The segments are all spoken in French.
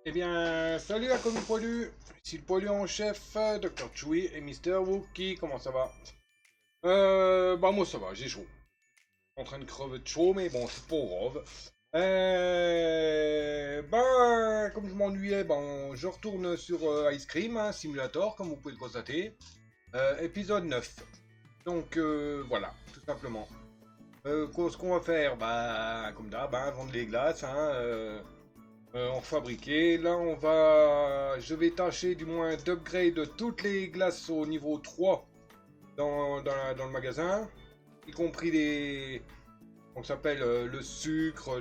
Eh bien, salut la commu poilu, ici le poilu en chef, Dr. Chewie et Mister Wookie, comment ça va? Bah moi ça va, j'ai chaud. En train de crever de chaud, mais bon, c'est pas grave. Ben, comme je m'ennuyais, ben, je retourne sur Ice Cream, hein, Simulator, comme vous pouvez le constater. Épisode 9. Donc, voilà, tout simplement. Ce qu'on va faire, bah, comme d'hab, hein, vendre les glaces, hein, en fabriquer. Là, je vais tâcher du moins d'upgrade toutes les glaces au niveau 3 dans le magasin, y compris les, on s'appelle le sucre,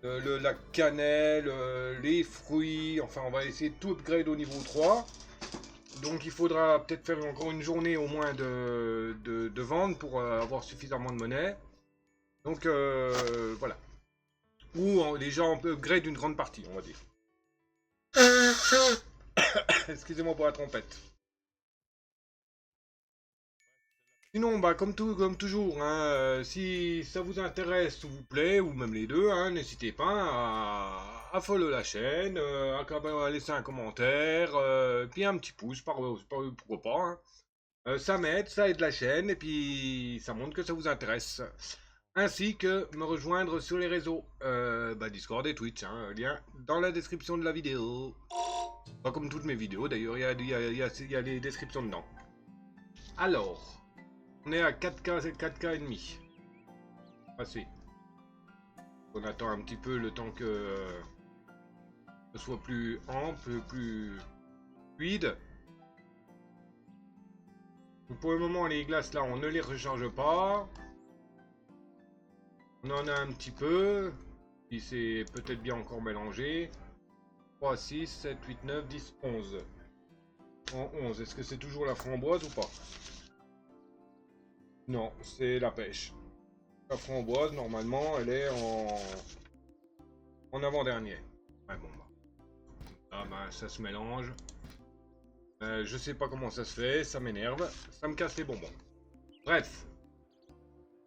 la cannelle, les fruits. Enfin, on va essayer de tout upgrade au niveau 3. Donc, il faudra peut-être faire encore une journée au moins de vente pour avoir suffisamment de monnaie. Donc, voilà. Ou déjà on peut upgrade une grande partie, on va dire. Excusez-moi pour la trompette. Sinon, bah, comme toujours, hein, si ça vous intéresse, s'il vous plaît, ou même les deux, hein, n'hésitez pas à follow la chaîne, à laisser un commentaire, puis un petit pouce, pourquoi pas. Hein. Ça m'aide, ça aide la chaîne, et puis ça montre que ça vous intéresse. Ainsi que me rejoindre sur les réseaux, bah, Discord et Twitch, hein, lien dans la description de la vidéo. Pas comme toutes mes vidéos, d'ailleurs, il y a les descriptions dedans. Alors, on est à 4K et demi. Passé. On attend un petit peu le temps que ce soit plus ample, plus fluide. Donc pour le moment, les glaces là, on ne les recharge pas. On en a un petit peu. Puis c'est peut-être bien encore mélangé. 3, 6, 7, 8, 9, 10, 11. En 11, est-ce que c'est toujours la framboise ou pas? Non, c'est la pêche. La framboise, normalement, elle est en avant-dernier. Ouais, bon, bah. Ah, bah, ça se mélange. Je sais pas comment ça se fait, ça m'énerve. Ça me casse les bonbons. Bref.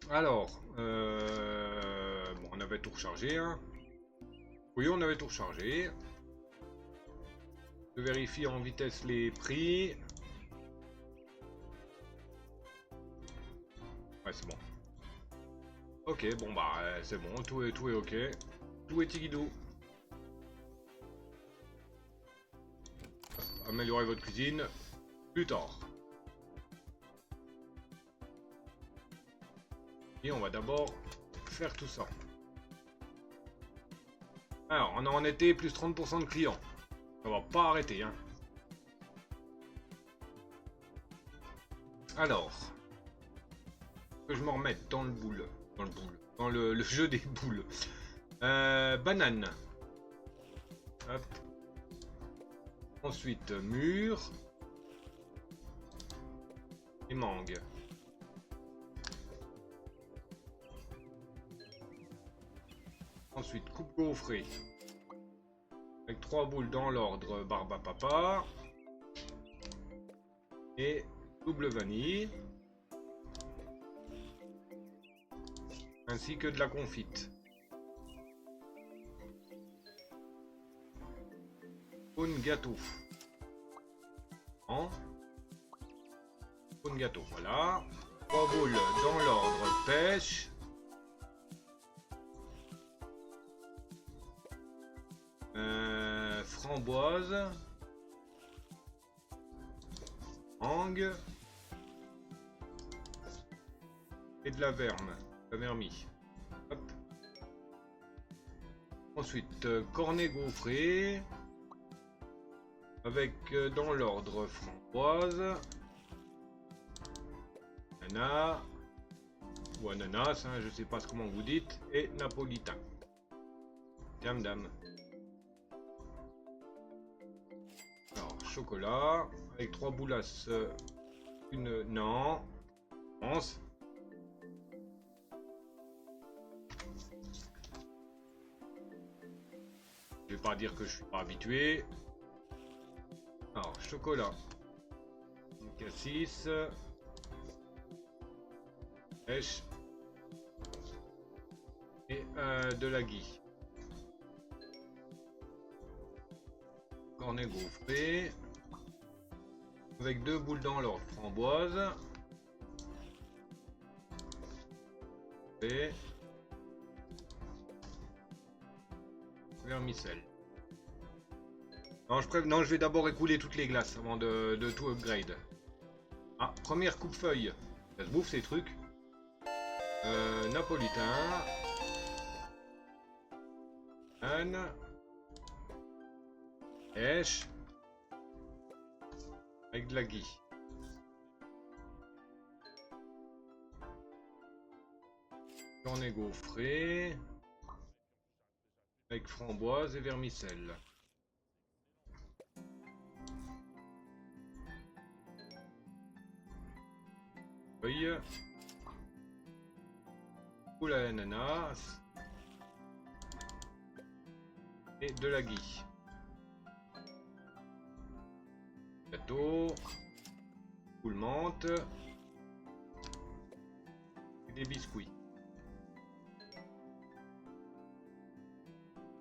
Alors, bon, on avait tout rechargé, hein. Oui, on avait tout rechargé. Je vérifie en vitesse les prix. Ouais, c'est bon. Ok, bon, bah, c'est bon, tout est ok. Tout est tigidou. Améliorer votre cuisine plus tard. Et on va d'abord faire tout ça. Alors, on en était plus 30% de clients. Ça va pas arrêter, hein. Alors, que je me remette dans le boule. Dans le jeu des boules. Banane. Hop. Ensuite, mûre. Et mangue. Ensuite, coupe gaufrée. Avec 3 boules dans l'ordre, barba papa. Et double vanille. Ainsi que de la confite. Un gâteau. Un gâteau, voilà. 3 boules dans l'ordre pêche. Framboise. Mangue. Et de la verme. La vermie. Hop. Ensuite, cornet gaufré. Avec dans l'ordre framboise. Ananas. Ou ananas, hein, je sais pas comment vous dites. Et napolitain. Dame dame. Alors, chocolat. Avec 3 boulasses. Une. Non. Pense. Je vais pas dire que je suis pas habitué. Alors, chocolat. Cassis. Pêche. Et de la ghee. cornet gaufré. Avec 2 boules dans l'ordre framboise. Et vermicelle. Non, non, je vais d'abord écouler toutes les glaces avant de tout upgrade. Ah, première coupe-feuille. Ça se bouffe ces trucs. Napolitain. Anne. Pêche. Avec de la ghee. Cornet gaufré. Avec framboise et vermicelle. Feuille. Poule à l'ananas. Et de la ghee. Gâteau. Poule menthe. Et des biscuits.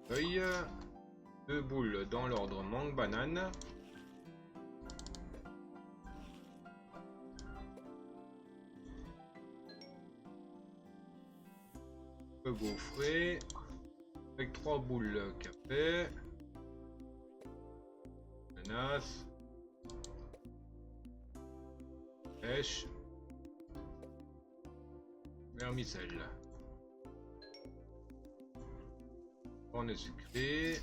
Feuille. 2 boules dans l'ordre mangue banane. Gaufré avec 3 boules café, ananas, pêche, vermicelle, cornet sucré,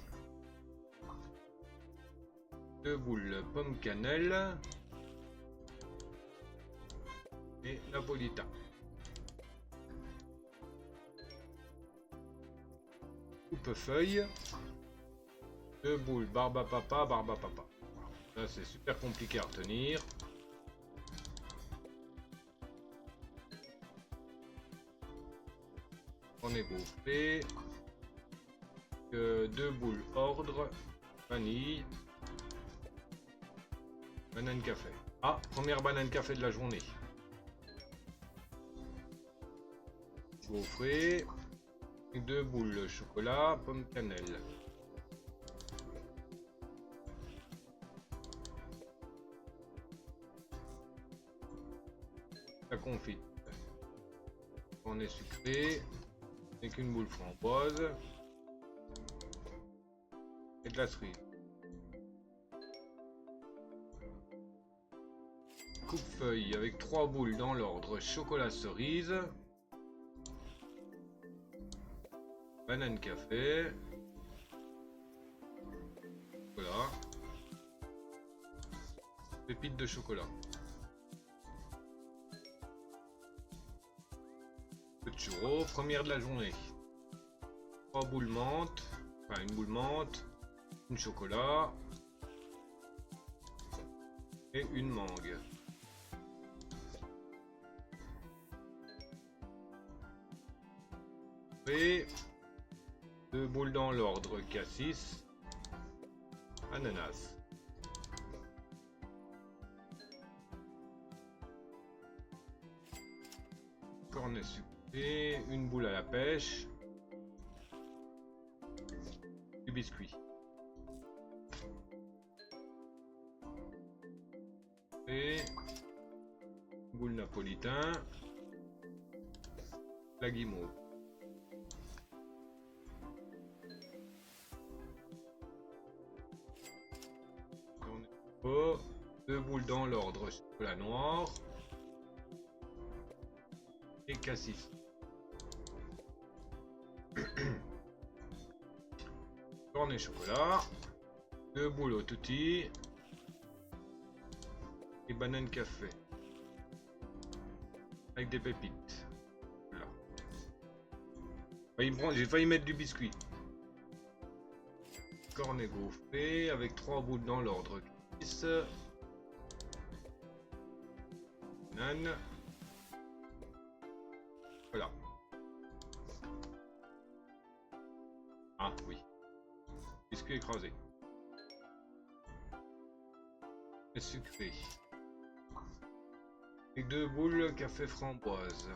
2 boules pomme cannelle et napolitain. Coupe-feuille, 2 boules barbe à papa. Là c'est super compliqué à retenir. On est gaufré. 2 boules ordre, vanille, banane café. Ah, première banane café de la journée. Gaufré. 2 boules chocolat, pomme cannelle. La confite. On est sucré. Avec une boule framboise. Et de la cerise. Coupe-feuille avec 3 boules dans l'ordre chocolat cerise. Banane café. Voilà. Pépites de chocolat. Le churro, première de la journée. 3 boules menthe. Enfin, une boule menthe. Une chocolat. Et une mangue. Et 2 boules dans l'ordre, cassis, ananas. Cornet sucré, une boule à la pêche, du biscuit. Et une boule napolitain, la guimauve. Oh, 2 boules dans l'ordre, chocolat noir et cassis. Cornet chocolat, 2 boules au tutti et banane café avec des pépites. Voilà. J'ai failli mettre du biscuit. Cornet gaufré avec 3 boules dans l'ordre. Banane. Voilà. Ah oui. Biscuit écrasé. Et sucré. Et 2 boules café framboise.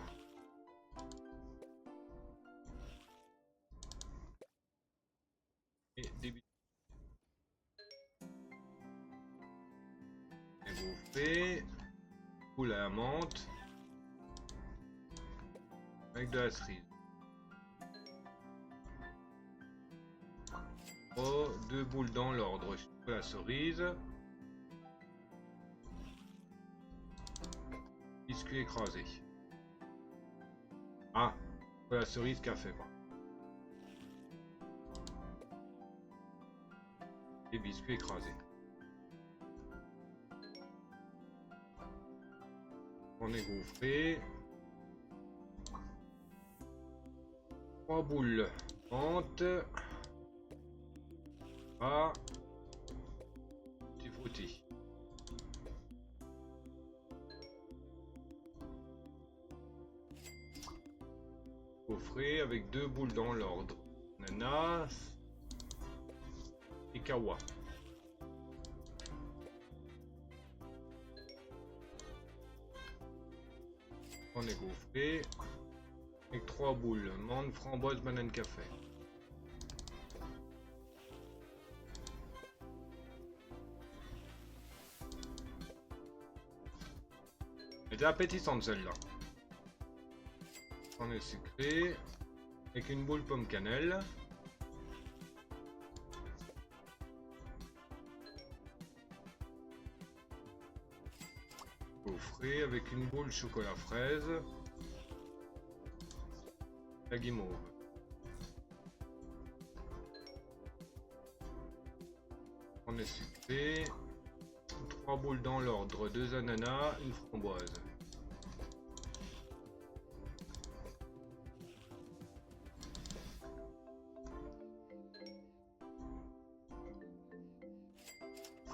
Et des la menthe. Avec de la cerise. Oh, 2 boules dans l'ordre. La cerise. Biscuit écrasé. Ah, la cerise café. Et biscuits écrasés. On est gaufré. 3 boules. Menthe. Ah. Petit frutti. Gaufré avec 2 boules dans l'ordre. Ananas. Et kawa. On est gaufré. Avec 3 boules. Menthe, framboise, banane, café. Elle était appétissante celle-là. On est sucré. Avec une boule pomme cannelle. Gaufré avec une boule chocolat fraise. La guimauve. On est sucré. 3 boules dans l'ordre, 2 ananas, une framboise.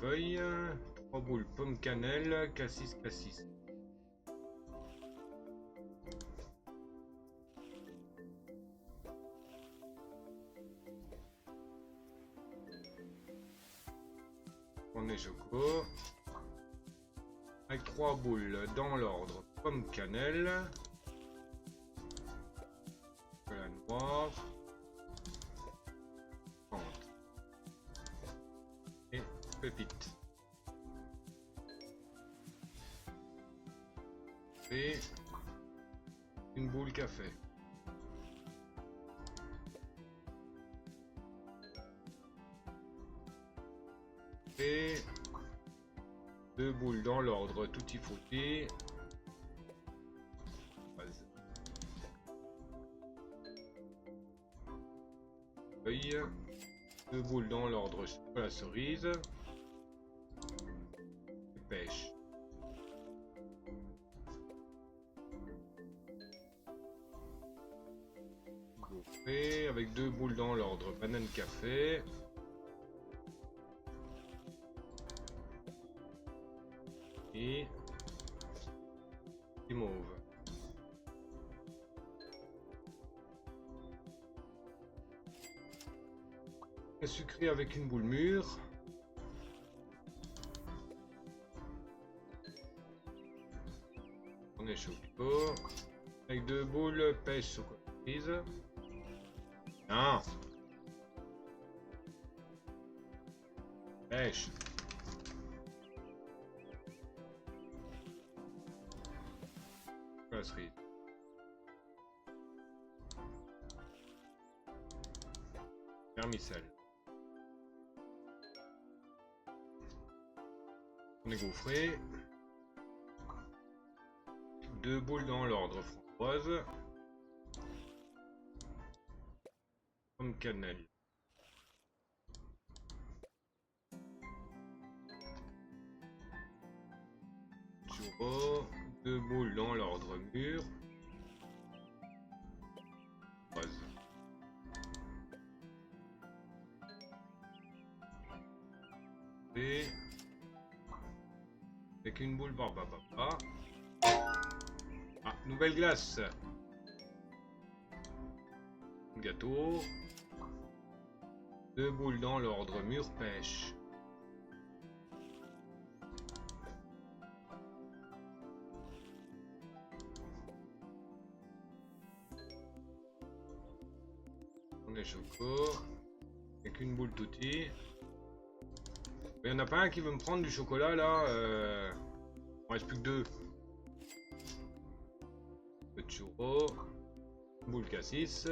Feuille, 3 boules pomme cannelle, cassis cassis. On est choco. Avec 3 boules dans l'ordre, pomme cannelle, chocolat noir, menthe et pépites. Et une boule café. Et 2 boules dans l'ordre, tutti frutti. Feuille. 2 boules dans l'ordre, chocolat cerise. Et pêche. Gaufré avec 2 boules dans l'ordre, banane café. Et mauve. Et sucré avec une boule mûre. On est choco. Avec 2 boules pêche chocolat cerise. Non. Pêche. Cerise. Vermicelle. On est gaufré. 2 boules dans l'ordre, framboise. Pomme cannelle. Churro. 2 boules dans l'ordre, mûr. Rose. Et avec une boule barbapapa. Ah, nouvelle glace. Gâteau. 2 boules dans l'ordre, mûr pêche. On est choco. Avec une boule tutti. Il n'y en a pas un qui veut me prendre du chocolat là. Il ne reste plus que 2. Oh, boule cassis.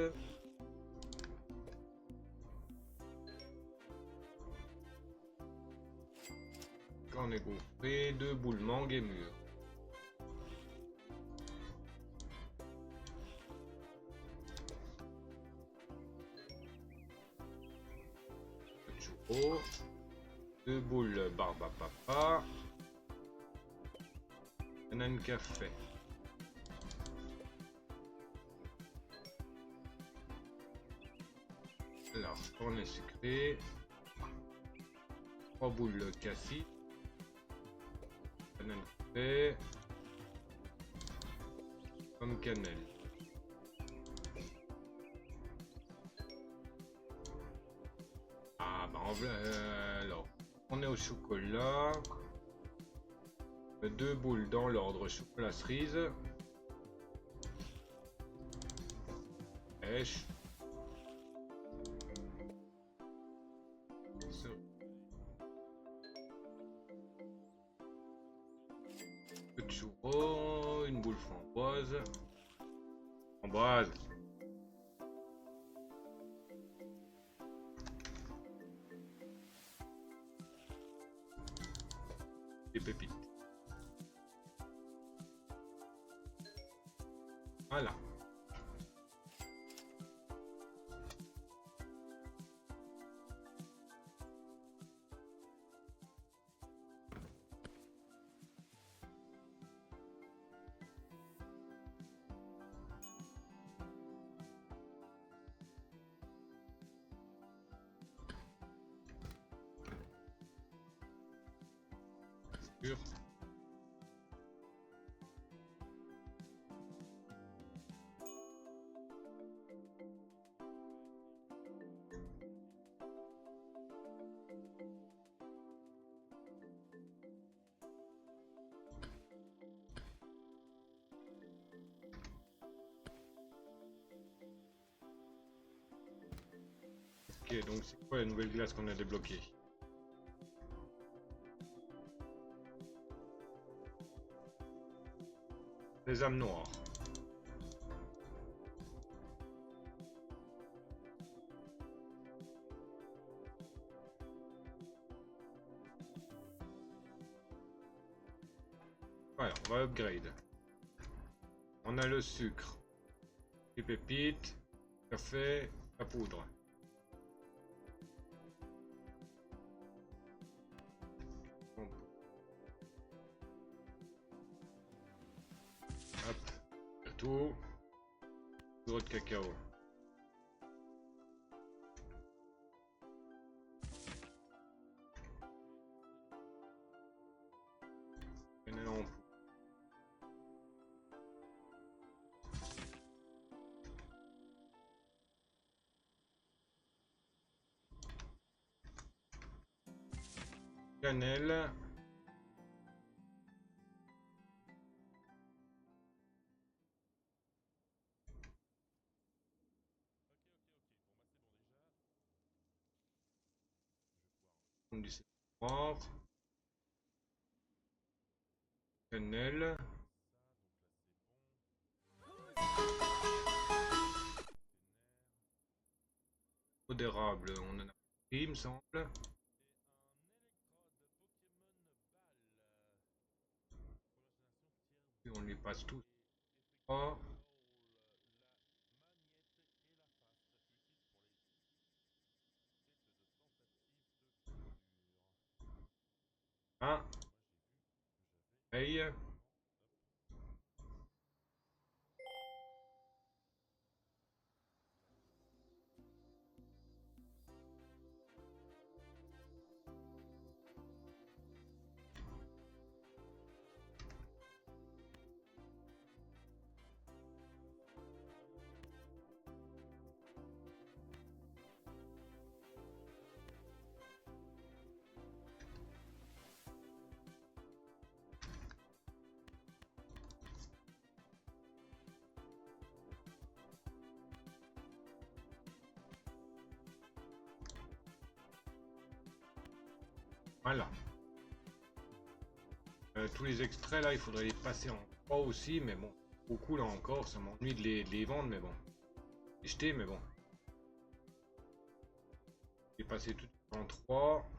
Corne gaufré, 2 boules mangue et mûres. Churro, 2 boules barbe à papa. Banane café. Alors, cornet sucré. 3 boules cassis. Banane café. Pomme cannelle. Ah bah alors, on est au chocolat. 2 boules dans l'ordre chocolat cerise. Pêche. Peu de churros, une boule framboise. Framboise. Des pépites. Voilà. Sûr. Ok, donc c'est quoi la nouvelle glace qu'on a débloquée? Les âmes noires. Voilà, on va upgrade. On a le sucre, les pépites, le café, la poudre. Hop, tout. Poudre de cacao. Cannelle en poudre. Cannelle. Du sel noir. Cannelle. Eau d'érable, on en a pris, il me semble. Et on les passe tous. Oh. Ah. Hey. Voilà. Tous les extraits là, il faudrait les passer en 3 aussi, mais bon, beaucoup là encore, ça m'ennuie de les vendre, mais bon. Les jeter, mais bon. J'ai passé tout en 3.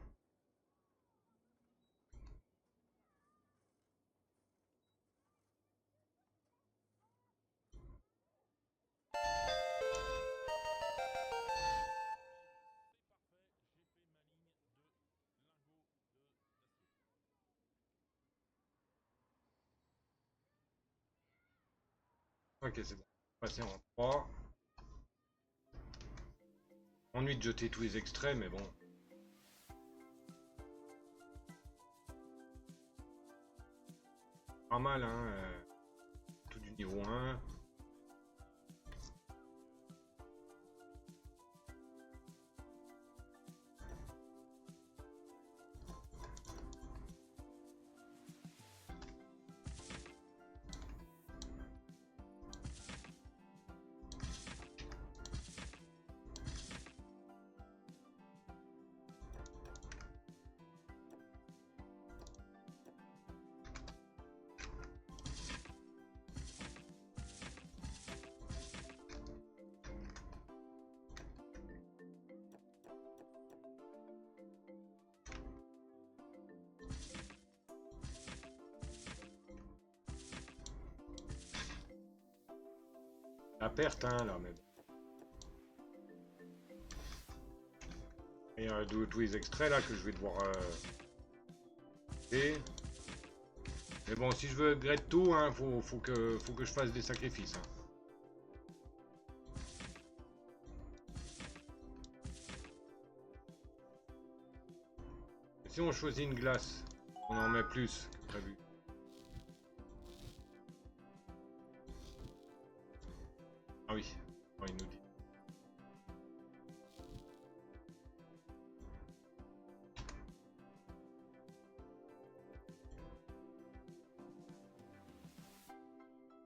Ok, c'est bon. Passer en 3. Ennui de jeter tous les extraits, mais bon. Pas mal, hein. Tout du niveau 1. La perte, hein, là, mais bon. Et tous les extraits là que je vais devoir et... Mais bon, si je veux upgrade tout, hein, faut que je fasse des sacrifices. Hein. Si on choisit une glace, on en met plus que prévu. Ah oui, oh, il nous dit.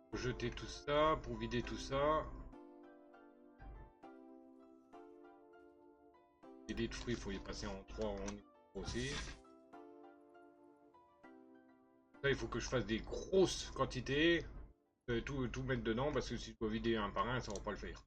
Pour jeter tout ça, pour vider tout ça. Vider de fruits, il faut y passer en 3 en aussi. Là, il faut que je fasse des grosses quantités. Tout mettre dedans parce que si je dois vider un par un, ça va pas le faire.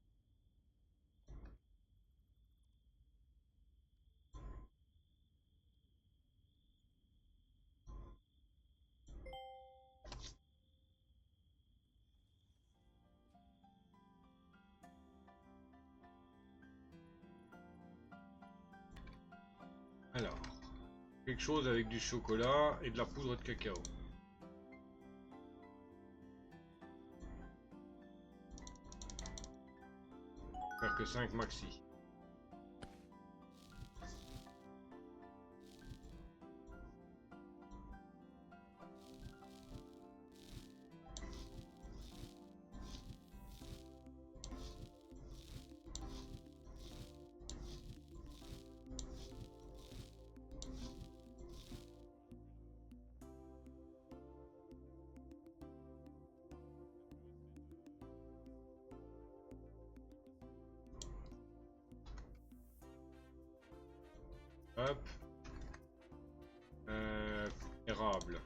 Alors, quelque chose avec du chocolat et de la poudre de cacao. Faire que 5 maxi. Hop. Érable.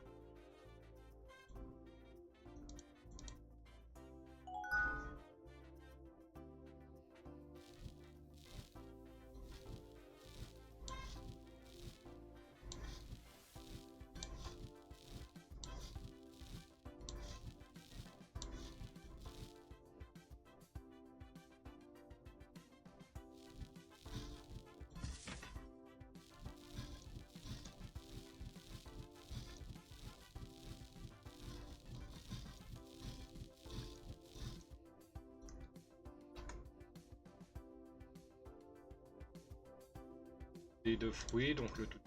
Et de fruits, donc le tout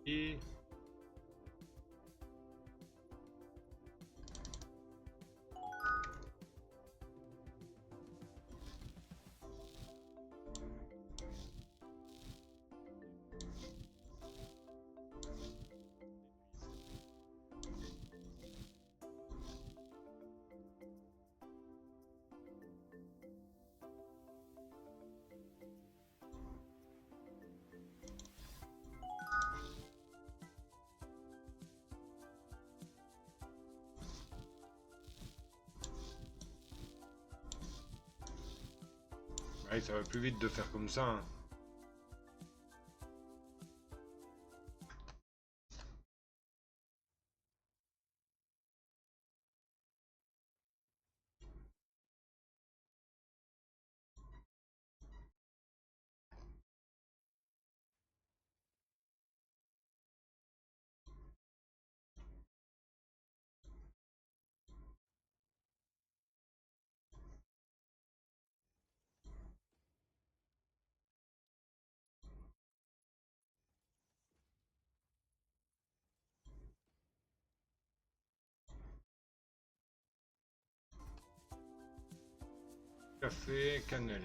petit. Ouais, ça va plus vite de faire comme ça. Hein. Café, cannelle.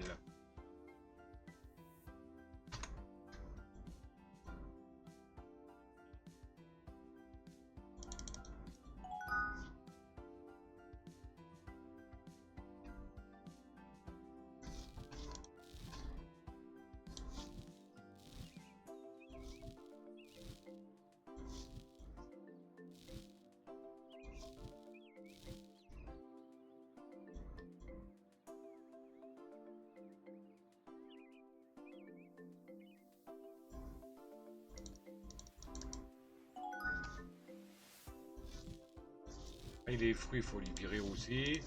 Et les fruits, il faut les virer aussi.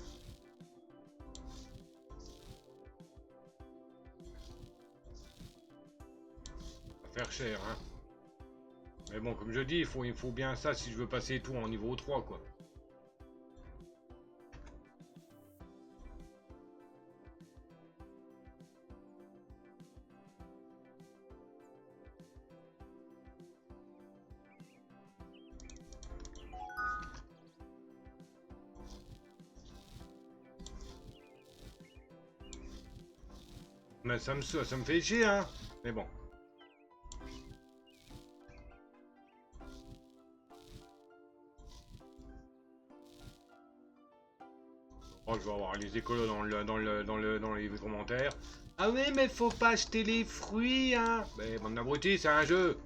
Ça va faire cher, hein. Mais bon, comme je dis, il faut bien ça si je veux passer tout en niveau 3, quoi. Mais ça me fait chier, hein. Mais bon. Oh, je vais avoir les écolos dans les commentaires. Ah oui, mais faut pas acheter les fruits, hein. Mais bande d'abrutis, c'est un jeu.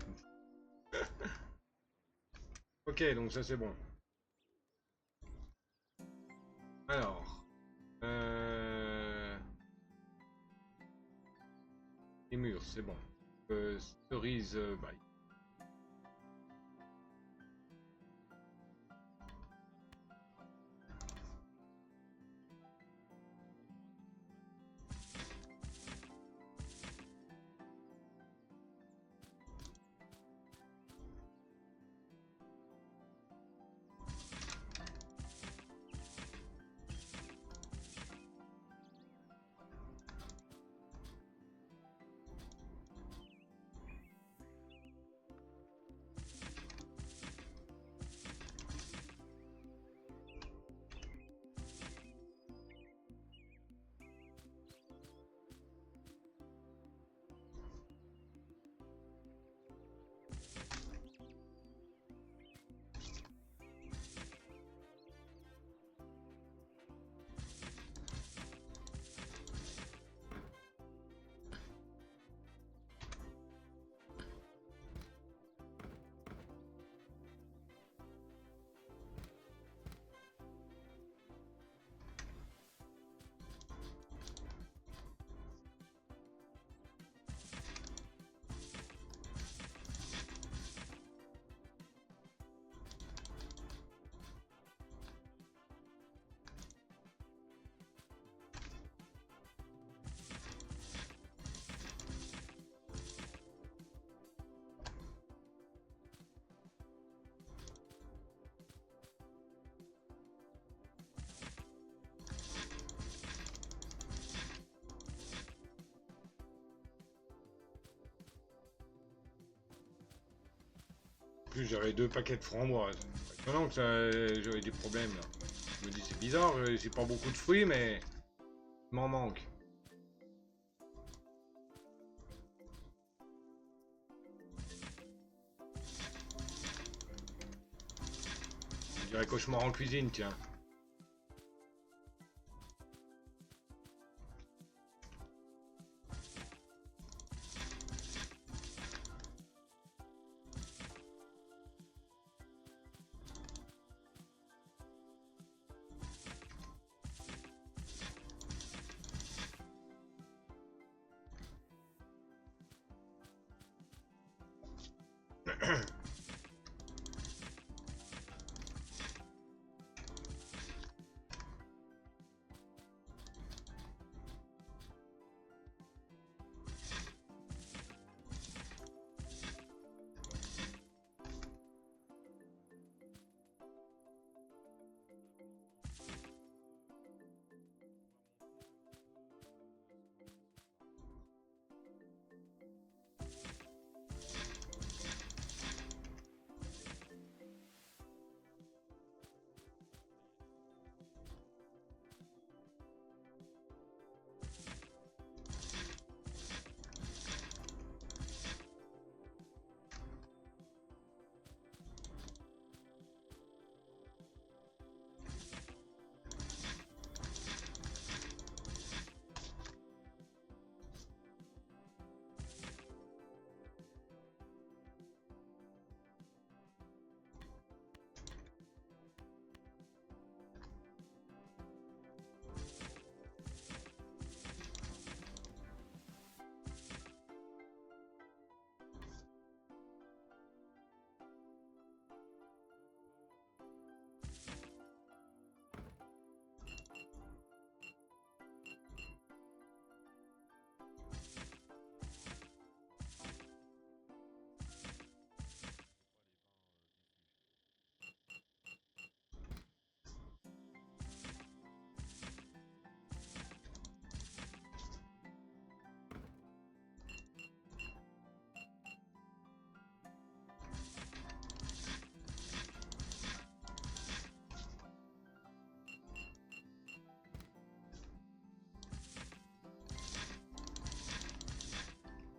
Ok, donc ça c'est bon. Alors. Les murs, c'est bon. Cerise, bye. En plus, j'avais 2 paquets de framboises. Maintenant que j'avais des problèmes là. Je me dis, c'est bizarre, j'ai pas beaucoup de fruits, mais il m'en manque. Je dirais cauchemar en cuisine, tiens.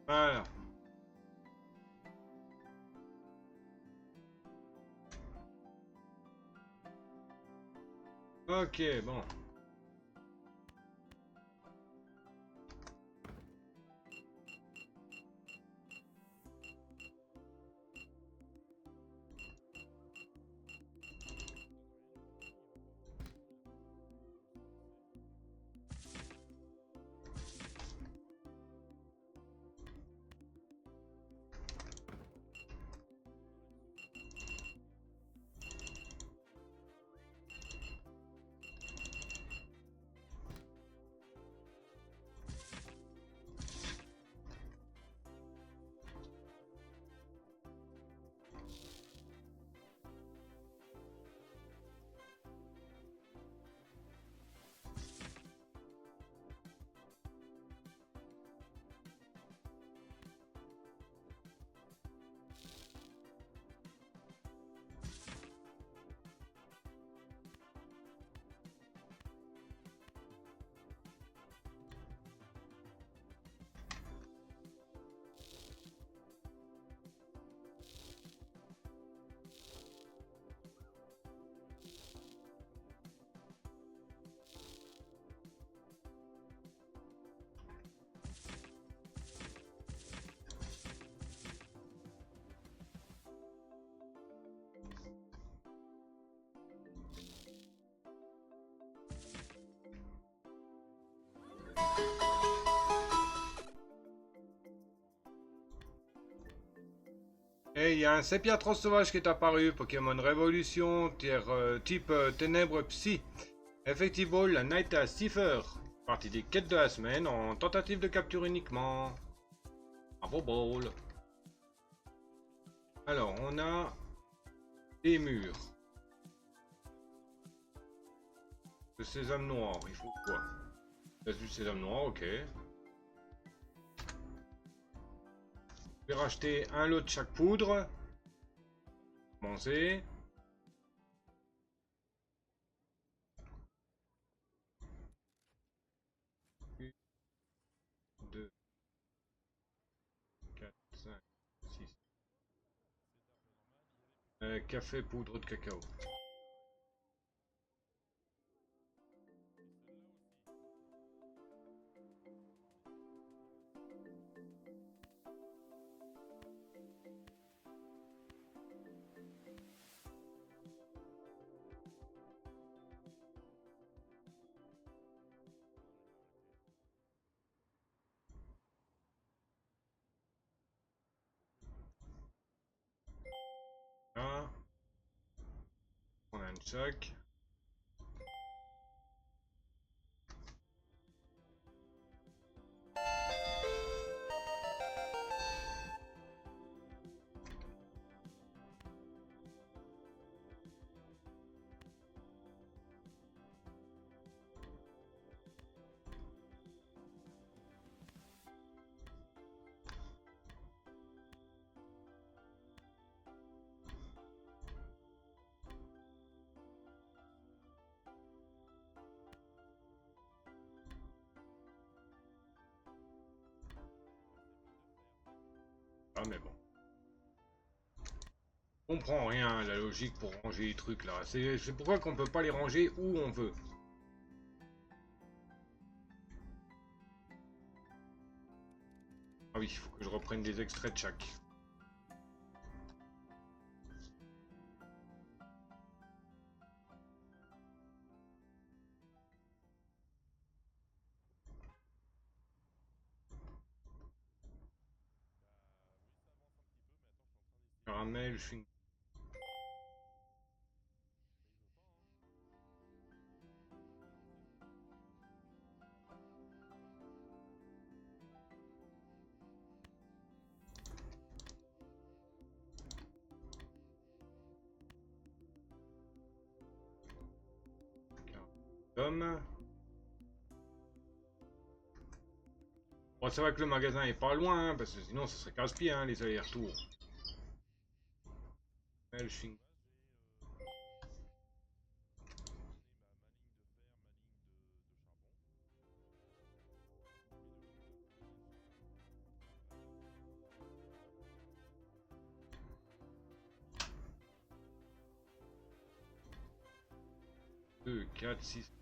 Voilà. Ok, bon. Et il y a un Sépiatros sauvage qui est apparu, Pokémon Révolution, type Ténèbres Psy. Effective Ball, la Night Cipher. Partie des quêtes de la semaine en tentative de capture uniquement. Bravo Ball. Alors, on a des murs. Le sésame noir, il faut quoi? Du sésame noir, ok. Je vais racheter un lot de chaque poudre. Commencer. Deux, 4, 5, 6. Café, poudre de cacao. de sac. Ah mais bon. On comprend rien la logique pour ranger les trucs là. C'est pourquoi qu'on peut pas les ranger où on veut. Ah oui, il faut que je reprenne des extraits de chaque. Caramel, chewing. Bon, c'est vrai que le magasin est pas loin, hein, parce que sinon ça serait casse-pied, hein, les allers-retours. Chewing. Deux, 4, 6.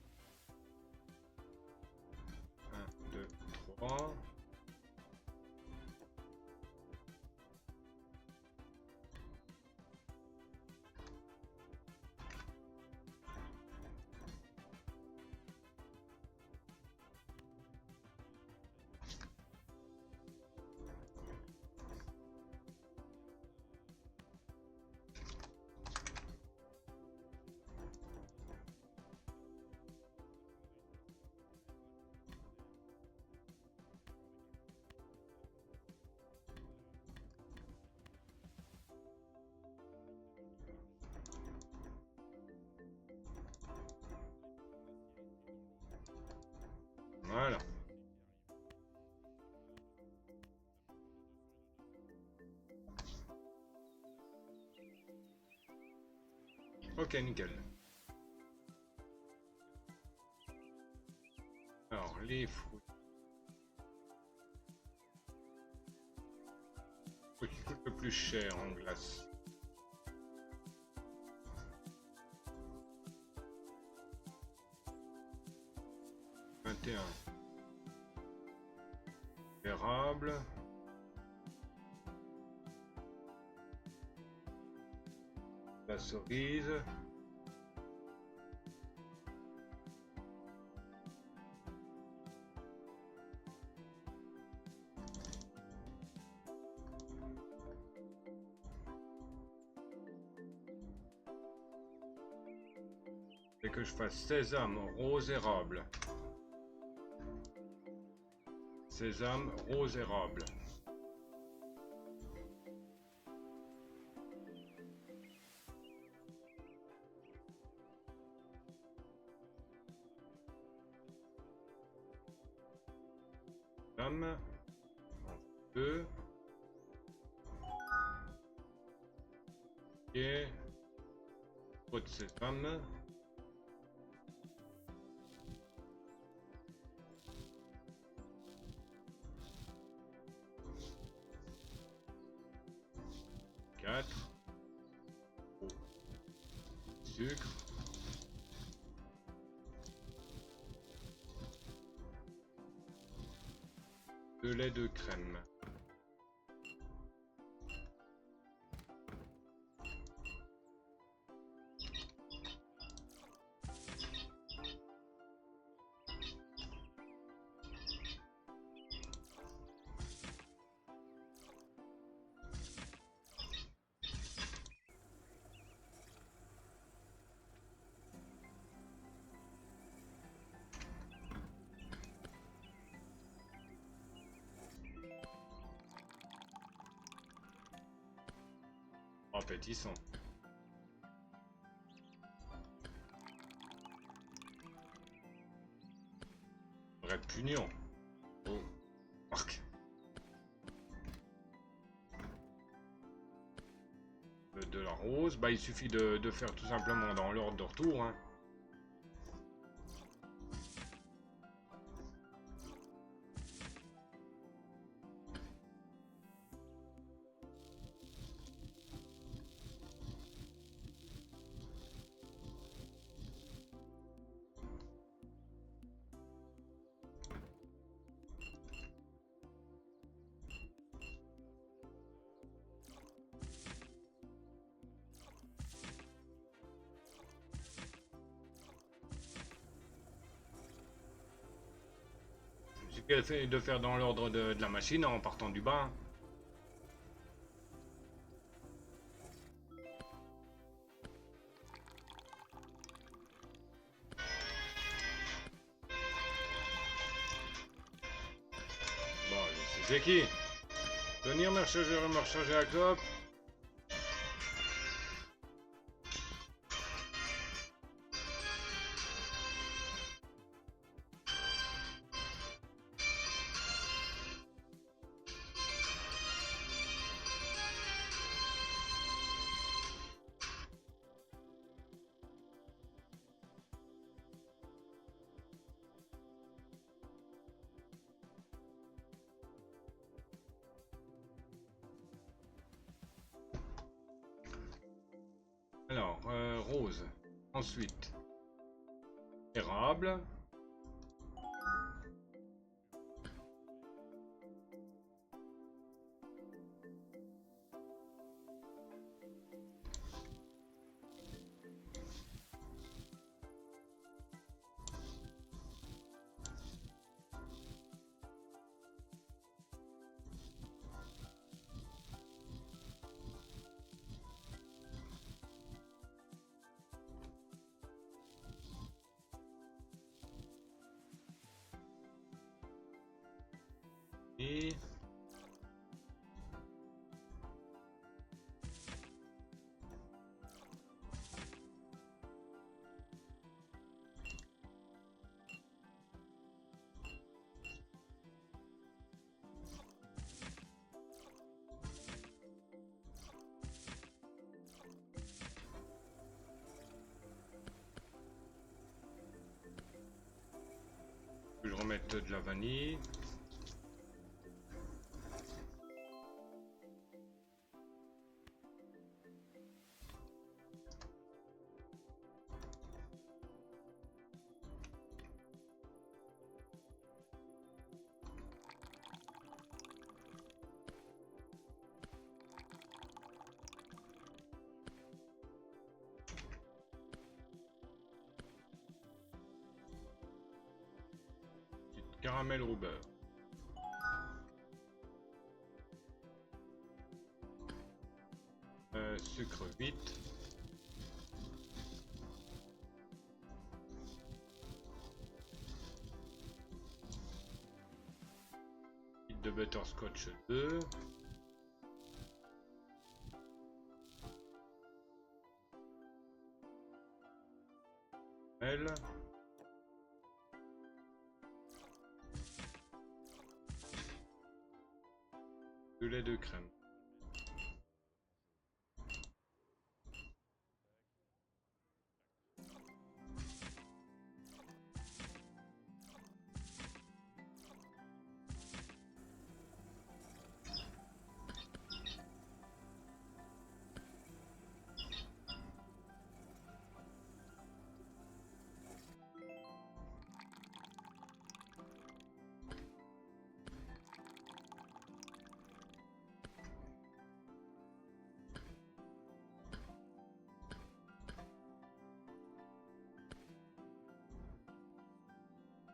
1, 2, 3. Voilà. Ok, nickel. Alors, les fruits. Ce qui coûte le plus cher en glace. Érable. La cerise. Et que je fasse sésame, rose, érable. Sésame, rose, érable. Sésame. 2. Et pot de sésame. Sucre. De lait de crème. appétissant. Vrai punion. Oh, marque. De la rose, bah il suffit de faire tout simplement dans l'ordre de retour, hein. C'est qu'elle fait de faire dans l'ordre de la machine en partant du bas. Bon, c'est qui? Venir me recharger la clope. Alors, rose. Ensuite, érable. Et... je remette de la vanille. Caramel ou beurre. Sucre vite. Kit de butterscotch 2. Elle. Du lait de crème.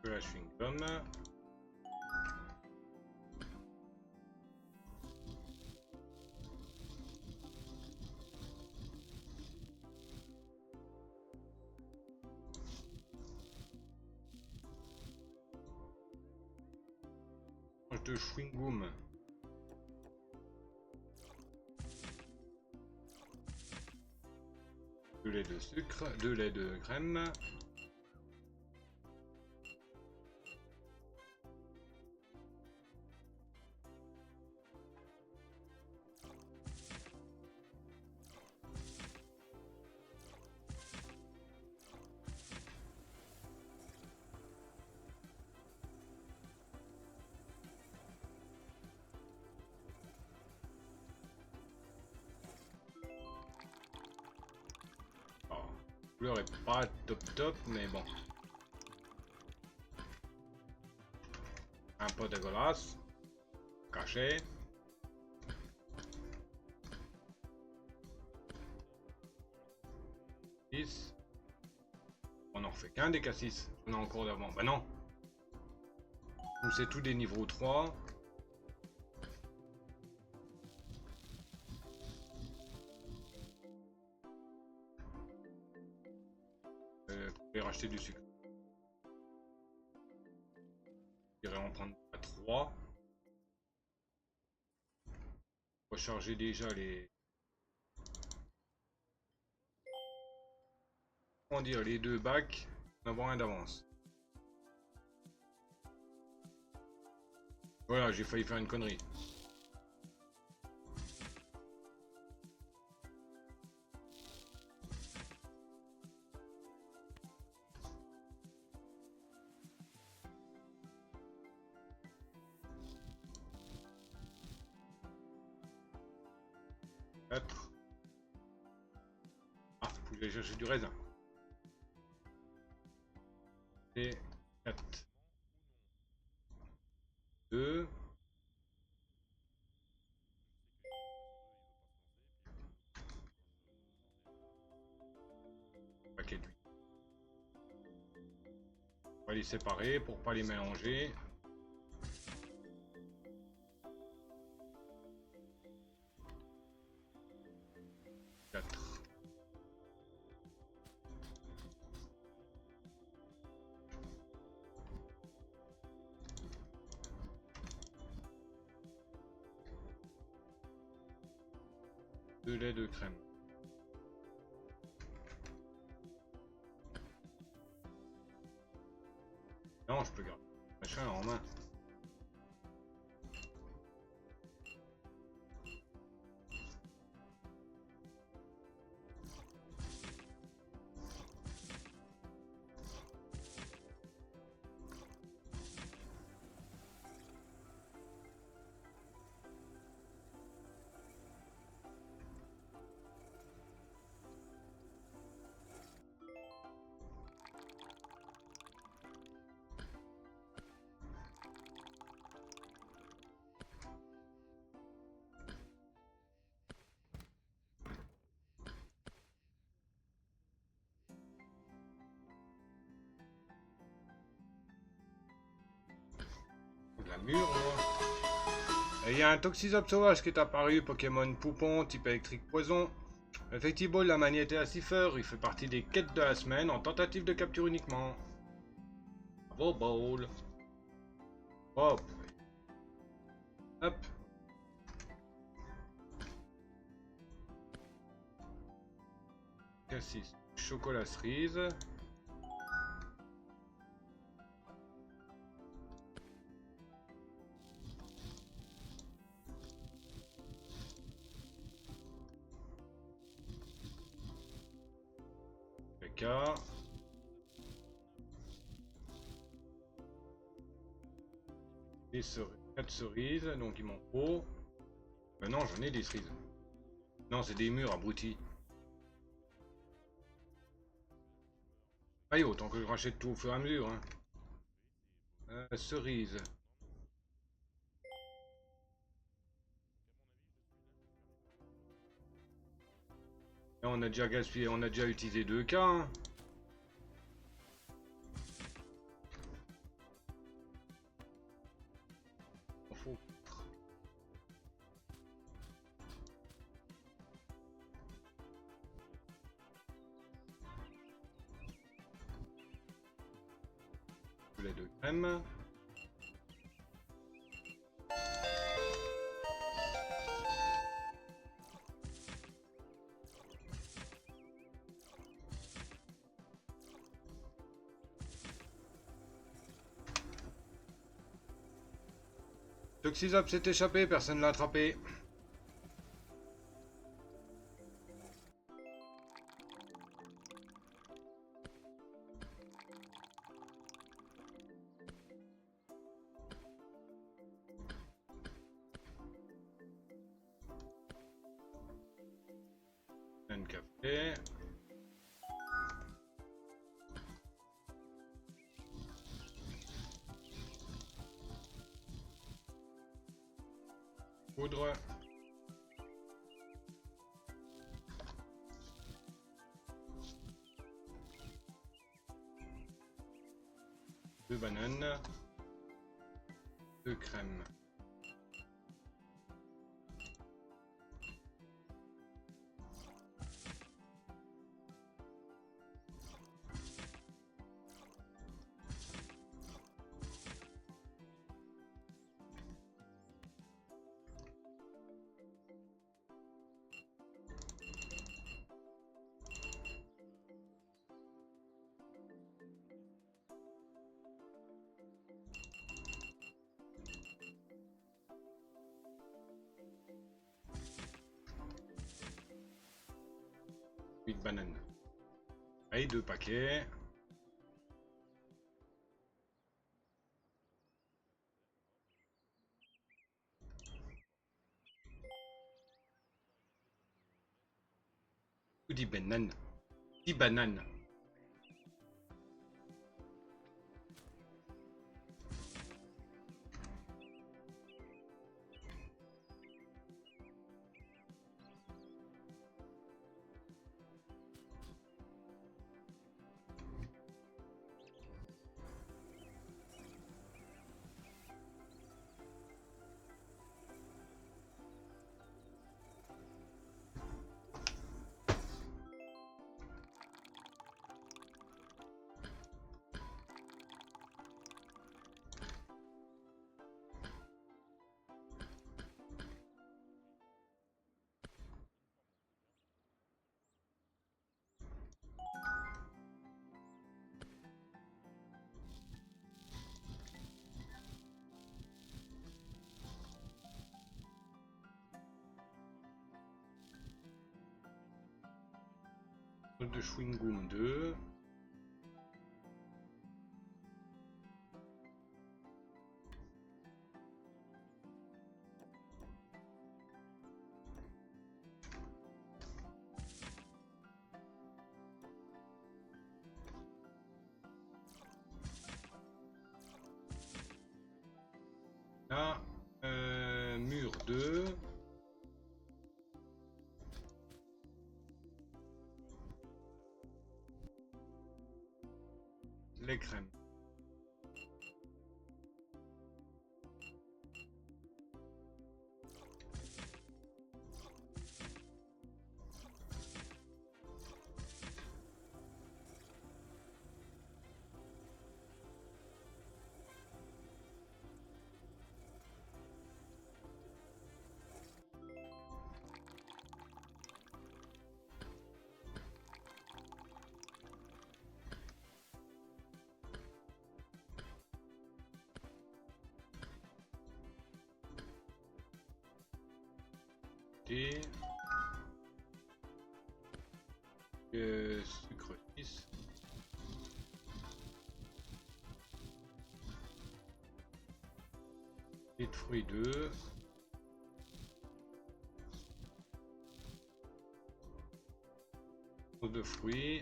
De la chewing-gum. De chewing-gum. 2 laits de sucre, 2 laits de crème. La couleur est pas top, mais bon. Un peu dégueulasse. Caché. On en refait qu'un des cassis. On a encore d'avant. Bah non. Donc c'est tout des niveaux 3. Pour aller racheter du sucre. Je dirais en prendre à 3. Recharger déjà les... Comment dire, les 2 bacs. En avoir un d'avance. Voilà, j'ai failli faire une connerie. Ah, faut que j'aille chercher du raisin. Et 4. 2. Paquet d'huile. On va les séparer pour pas les mélanger. De lait de crème. Non, je peux garder machin en main. La mûre, moi. Et il y a un Toxisop sauvage qui est apparu, Pokémon Poupon, type électrique poison. Effectivement, la maniette à Cipher, il fait partie des quêtes de la semaine en tentative de capture uniquement. Bravo, Bowl. Hop. Hop. Cassis. Chocolat cerise. K. Des cerises, 4 cerises, donc il m'en faut. Non, j'en ai des cerises. Non, c'est des mûres abrutis. Aïe, autant que je rachète tout au fur et à mesure. Hein. Cerises. Là, on a déjà gaspillé, on a déjà utilisé 2K. Hein. Faut... lait de crème. Toxizop s'est échappé, personne l'a attrapé. Un café. Poudre. Deux bananes. Deux crèmes. Huit bananes. Allez, deux paquets. Ou 10 bananes. 10 bananes. De chewing-gum 2. Là, mur 2. Les crèmes. Thé. Sucre 10. Et de fruits 2. Eau de fruits.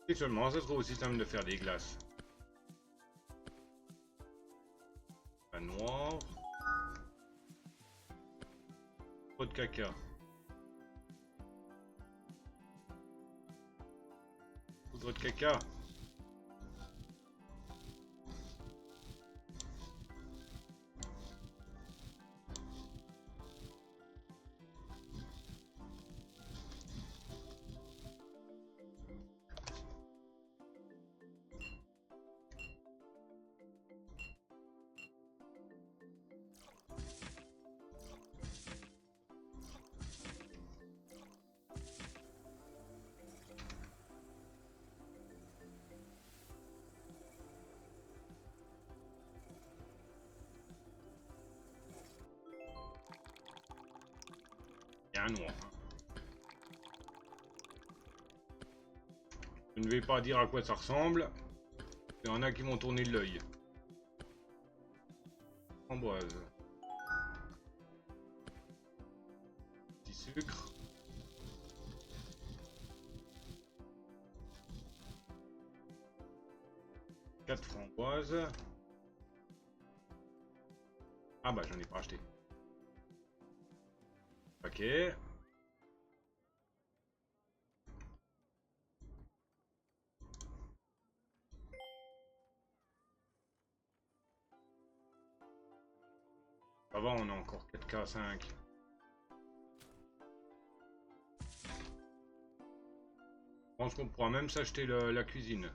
Et seulement, ça trouve aussi simple de faire des glaces. Pas noir. Trop de caca. poudre de caca. Il y a un noir. Je ne vais pas dire à quoi ça ressemble. Il y en a qui m'ont tourné l'œil. Framboise. Petit sucre. Quatre framboises. Ah bah j'en ai pas acheté. Ok. Ça va, on a encore 4K5. Je pense qu'on pourra même s'acheter la cuisine.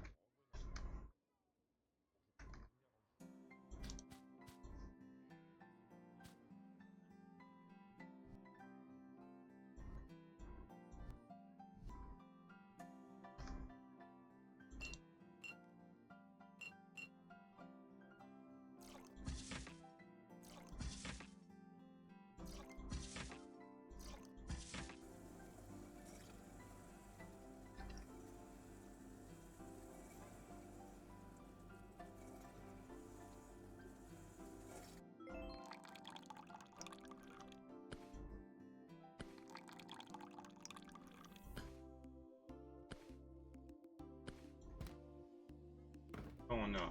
On a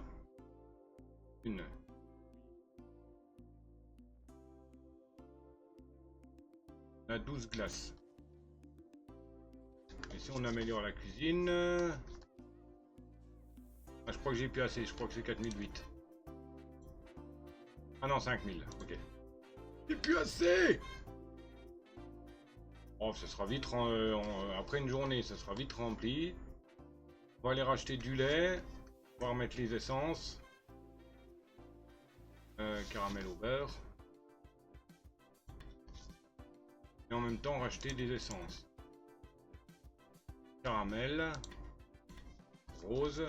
une. On a 12 glaces. Et si on améliore la cuisine... Ah, je crois que j'ai plus assez, je crois que c'est 4008. Ah non, 5000, ok. J'ai plus assez. Oh, ça sera vite, après une journée, ça sera vite rempli. On va aller racheter du lait. On va remettre les essences. Caramel au beurre. Et en même temps racheter des essences. Caramel. Rose.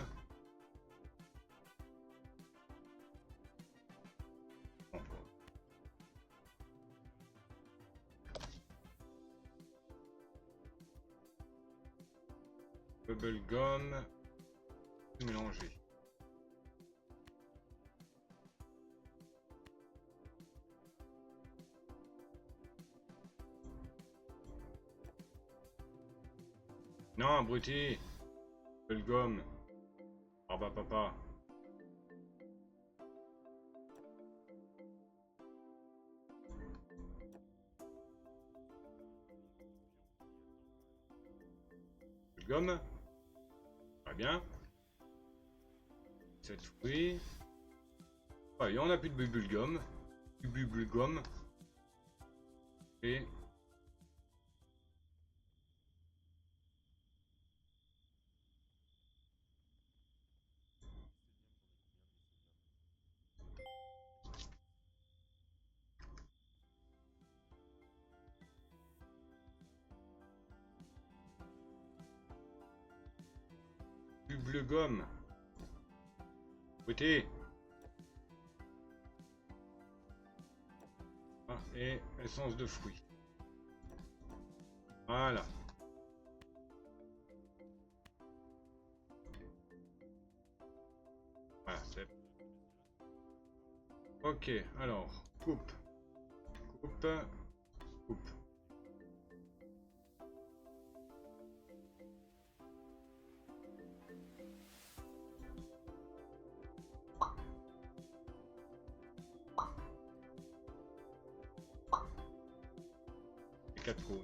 Bubblegum. Mélanger. Non, abruti. Bubblegum. Ah bah papa. Bubblegum. Très bien. 7 fruits. Ah, il y en a plus de bubblegum. Du bubblegum. Et... bubblegum. Écoutez. Ah, et essence de fruits. Voilà. Voilà, c'est... Ok, alors, coupe. Coupe. Coupe. Et 4 cônes.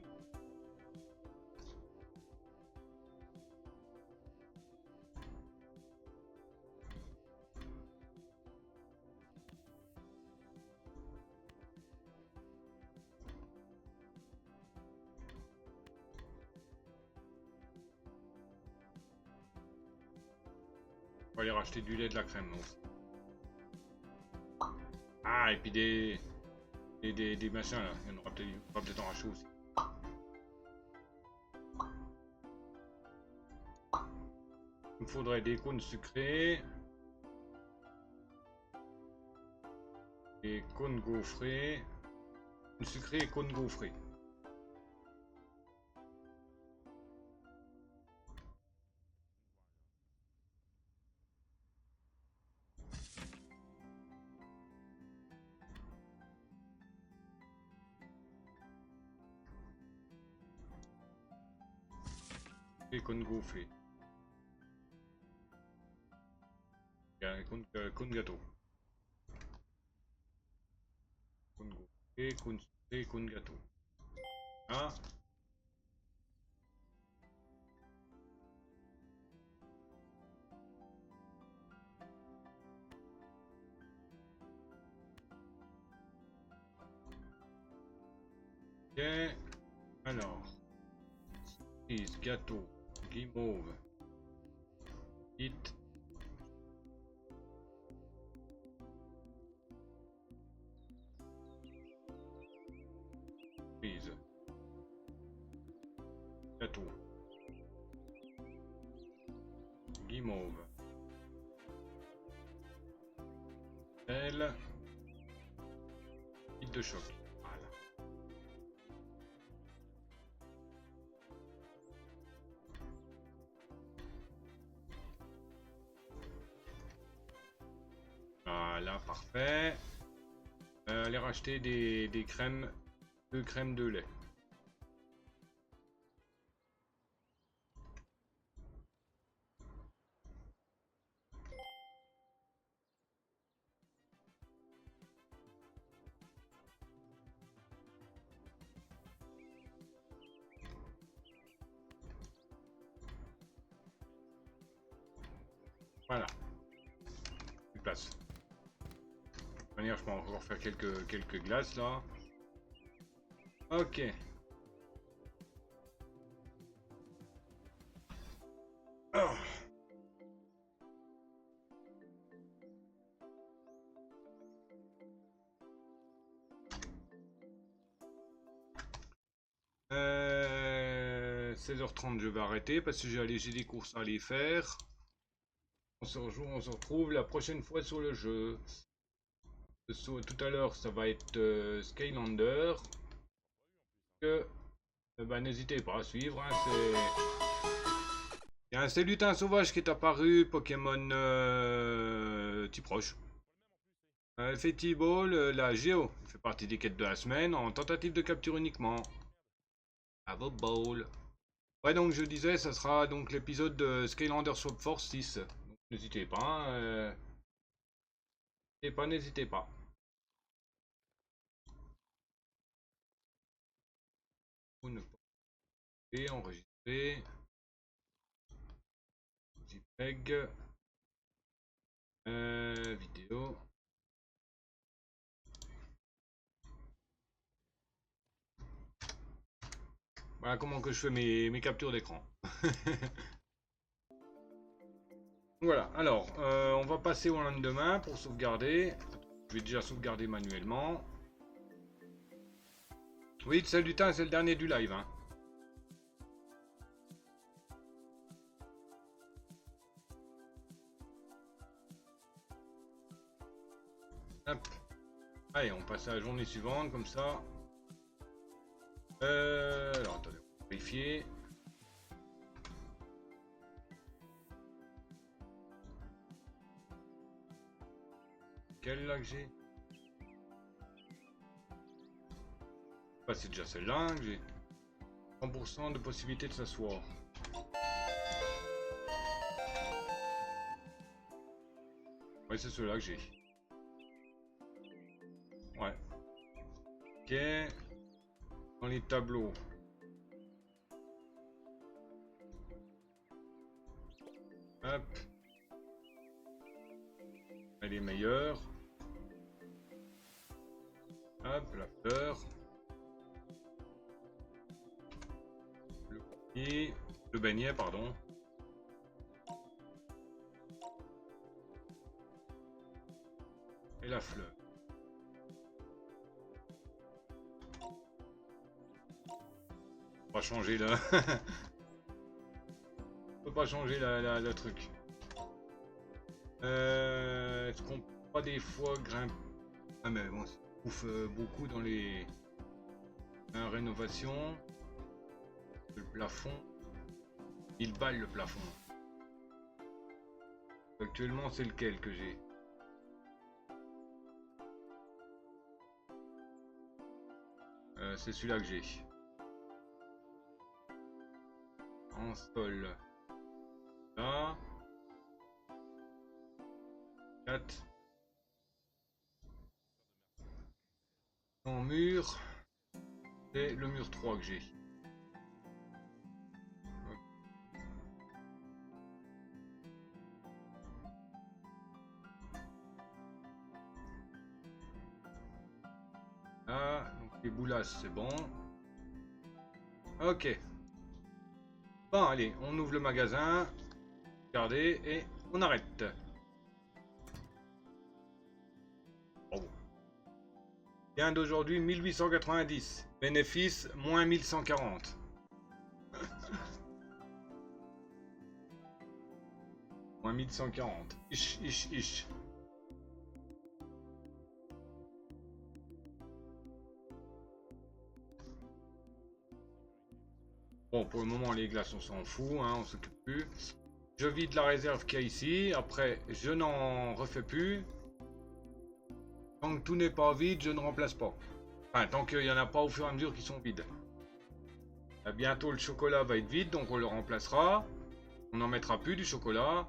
On va aller racheter du lait, de la crème. Donc. Ah, et puis des machins là. Il y en aura peut-être en racheter aussi. Il me faudrait des cônes sucrés. Des cônes gaufrés. Cônes sucrés et cônes gaufrés. Et cônes gaufrés. Cônes gâteau. Cônes gaufrés, cônes sucrés, cônes gâteau. Ah. Ok. Alors. Surprise, gâteau, guimauve. Hit. Surprise. Gâteau. Guimauve. Elle. Hit de choc. Voilà. Voilà, parfait. Aller racheter des crèmes, 2 crèmes de lait. Voilà. Plus de place. De toute manière, je peux encore faire quelques glaces là. Ok. Oh. Euh... 16h30, je vais arrêter parce que j'ai des courses à aller faire. On se retrouve la prochaine fois sur le jeu. Tout à l'heure, ça va être Skylander. Bah, n'hésitez pas à suivre. Hein, il y a un lutin sauvage qui est apparu, Pokémon proche. Fetiball, la Géo, fait partie des quêtes de la semaine en tentative de capture uniquement. À vos balls. Ouais, donc je disais, ça sera donc l'épisode de Skylander Swap Force 6. N'hésitez pas, n'hésitez pas. Vous ne pouvez enregistrer. JPEG. Vidéo. Voilà comment que je fais mes captures d'écran. Voilà, alors, on va passer au lendemain pour sauvegarder. Je vais déjà sauvegarder manuellement. Oui, celle du temps, c'est le dernier du live. Hein. Hop. Allez, on passe à la journée suivante, comme ça. Alors, attendez, on va vérifier. Quelle là que j'ai? Bah, c'est déjà celle-là hein, que j'ai. 100% de possibilité de s'asseoir. Ouais, c'est ceux-là que j'ai. Ouais. Ok. Dans les tableaux. Hop. Elle est meilleure. Hop, la fleur. Le beignet, pardon. et la fleur. On va changer là. On peut pas changer le truc. Est-ce qu'on peut pas des fois grimper? Ah mais bon, ça bouffe beaucoup dans les rénovations. Le plafond. 1000 balles le plafond. Actuellement c'est lequel que j'ai? C'est celui-là que j'ai. En sol. Là. 4. En mur. C'est le mur 3 que j'ai. Là, donc les boulasses c'est bon. Ok. Bon allez, on ouvre le magasin. Regardez et on arrête. Bravo. Gain d'aujourd'hui 1890. Bénéfice moins 1140. Moins 1140. Ish, ish, ish. Bon, pour le moment, les glaces, on s'en fout, hein, on s'occupe plus. Je vide la réserve qu'il y a ici. Après, je n'en refais plus. Tant que tout n'est pas vide, je ne remplace pas. Enfin, tant qu'il n'y en a pas au fur et à mesure qui sont vides. Bientôt, le chocolat va être vide, donc on le remplacera. On n'en mettra plus du chocolat.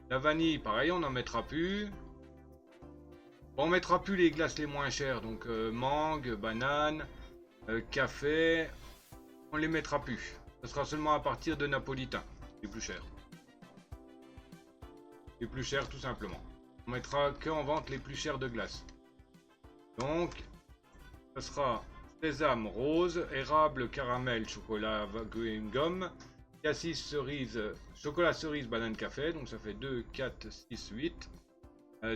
La vanille, pareil, on n'en mettra plus. On mettra plus les glaces les moins chères, donc mangue, banane, café. On les mettra plus. Ce sera seulement à partir de napolitain. C'est plus cher. C'est plus cher tout simplement. On mettra que en vente les plus chers de glace. Donc, ce sera sésame rose, érable, caramel, chocolat, gomme, cassis, cerise, chocolat, cerise, banane, café. Donc ça fait 2, 4, 6, 8,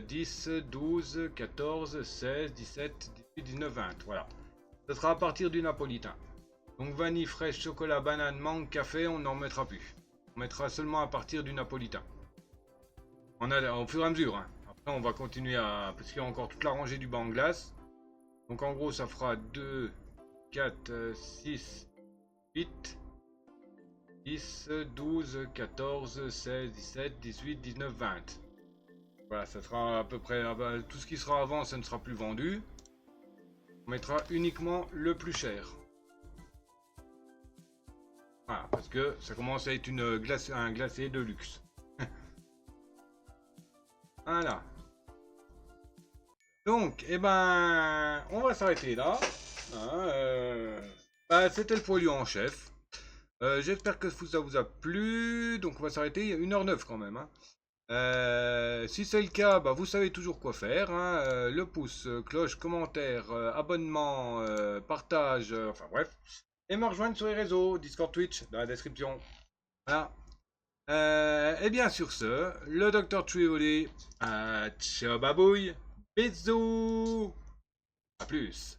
10, 12, 14, 16, 17, 18, 19, 20. Voilà. Ce sera à partir du napolitain. Donc vanille, fraîche, chocolat, banane, mangue, café, on n'en mettra plus. On mettra seulement à partir du napolitain. On a au fur et à mesure. Hein. Après on va continuer à... Parce qu'il y a encore toute la rangée du bas en glace. Donc en gros ça fera 2, 4, 6, 8, 10, 12, 14, 16, 17, 18, 19, 20. Voilà, ça sera à peu près... Tout ce qui sera avant, ça ne sera plus vendu. On mettra uniquement le plus cher. Voilà, parce que ça commence à être un glacé de luxe. Voilà. Donc, eh ben, on va s'arrêter là. Hein, c'était le poilu en chef. J'espère que ça vous a plu. Donc, on va s'arrêter. Il y a 1h09 quand même. Hein. Si c'est le cas, bah, vous savez toujours quoi faire. Hein. Le pouce, cloche, commentaire, abonnement, partage, enfin bref. Et me rejoindre sur les réseaux, Discord, Twitch, dans la description. Voilà. Et bien sur ce, le Dr Trioli, ciao babouille, bisous, à plus.